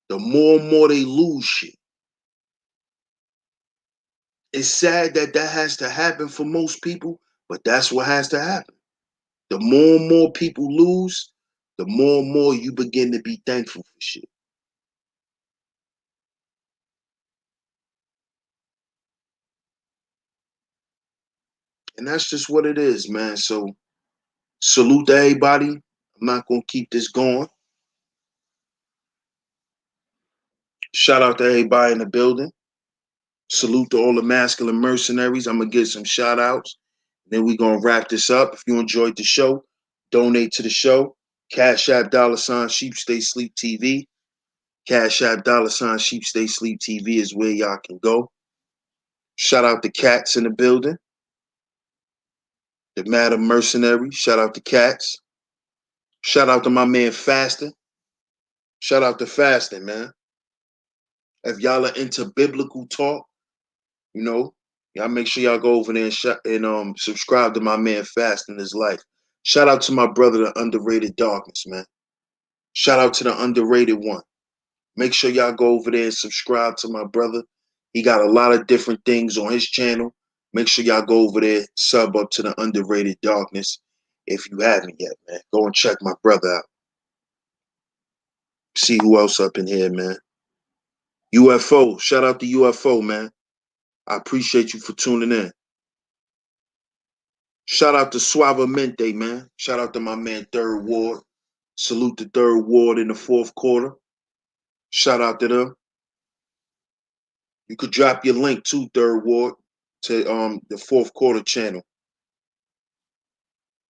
The more and more they lose shit. It's sad that that has to happen for most people, but that's what has to happen. The more and more people lose, the more and more you begin to be thankful for shit. And that's just what it is, man. So salute to everybody. I'm not gonna keep this going. Shout out to everybody in the building. Salute to all the masculine mercenaries. I'm gonna get some shout outs. Then we're gonna wrap this up. If you enjoyed the show, donate to the show. Cash App $ Sheep Stay Sleep TV. Cash App $ Sheep Stay Sleep TV is where y'all can go. Shout out to Cats in the building. The Madam Mercenary. Shout out to Cats. Shout out to my man Fasting. Shout out to Fasting, man. If y'all are into biblical talk, you know, y'all make sure y'all go over there and subscribe to my man Fasting His Life. Shout out to my brother, the Underrated Darkness, man. Shout out to the Underrated One. Make sure y'all go over there and subscribe to my brother. He got a lot of different things on his channel. Make sure y'all go over there, sub up to the Underrated Darkness if you haven't yet, man. Go and check my brother out. See who else up in here, man. UFO. Shout out to UFO, man. I appreciate you for tuning in. Shout out to Suavemente, man. Shout out to my man Third Ward. Salute the Third Ward in the fourth quarter. Shout out to them. You could drop your link to Third Ward to the fourth quarter channel.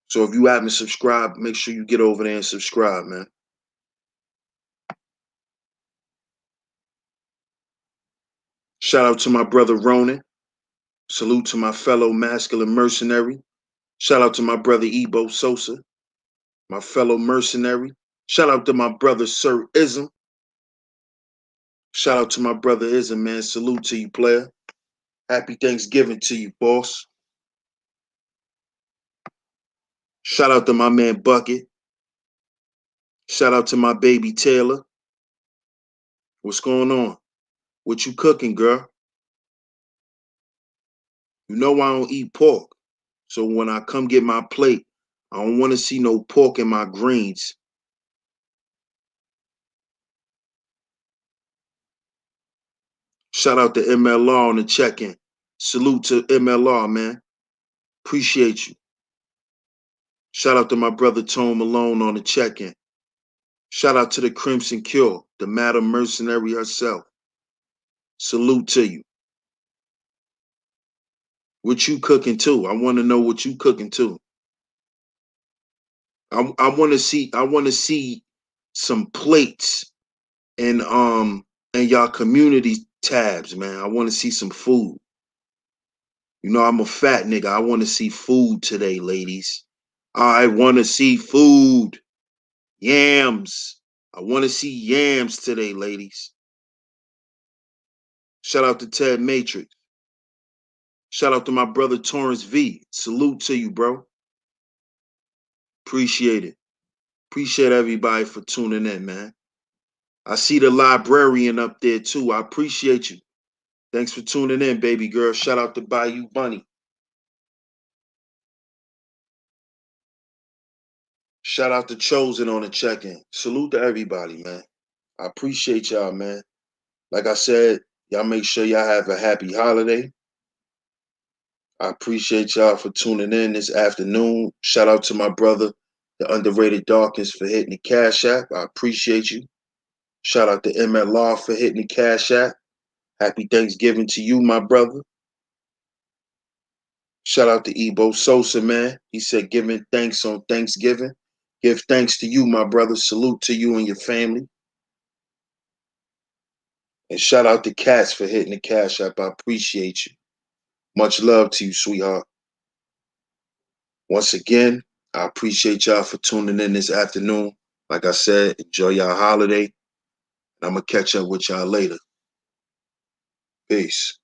So if you haven't subscribed, make sure you get over there and subscribe, man. Shout out to my brother Ronan. Salute to my fellow masculine mercenary. Shout out to my brother Ebo Sosa, my fellow mercenary. Shout out to my brother Sir Ism. Shout out to my brother Ism, man. Salute to you, player. Happy Thanksgiving to you, boss. Shout out to my man Bucket. Shout out to my baby Taylor. What's going on? What you cooking, girl? You know I don't eat pork. So when I come get my plate, I don't want to see no pork in my greens. Shout out to MLR on the check-in. Salute to MLR, man. Appreciate you. Shout out to my brother Tone Malone on the check-in. Shout out to the Crimson Cure, the Madam Mercenary herself. Salute to you. What you cooking too? I want to know what you cooking too. I want to see. I want to see some plates and y'all community tabs, man. I want to see some food. You know, I'm a fat nigga. I want to see food today, ladies. I want to see food. Yams. I want to see yams today, ladies. Shout out to Ted Matrix. Shout out to my brother Torrance V. Salute to you, bro. Appreciate it. Appreciate everybody for tuning in, man. I see the librarian up there too. I appreciate you. Thanks for tuning in, baby girl. Shout out to Bayou Bunny. Shout out to Chosen on the check-in. Salute to everybody, man. I appreciate y'all, man. Like I said, y'all make sure y'all have a happy holiday. I appreciate y'all for tuning in this afternoon. Shout out to my brother, the Underrated Darkness, for hitting the Cash App. I appreciate you. Shout out to Emmett Law for hitting the Cash App. Happy Thanksgiving to you, my brother. Shout out to Ebo Sosa, man. He said giving thanks on Thanksgiving. Give thanks to you, my brother. Salute to you and your family. And shout out to Cats for hitting the Cash App. I appreciate you. Much love to you, sweetheart. Once again, I appreciate y'all for tuning in this afternoon. Like I said, enjoy y'all holiday. And I'm going to catch up with y'all later. Peace.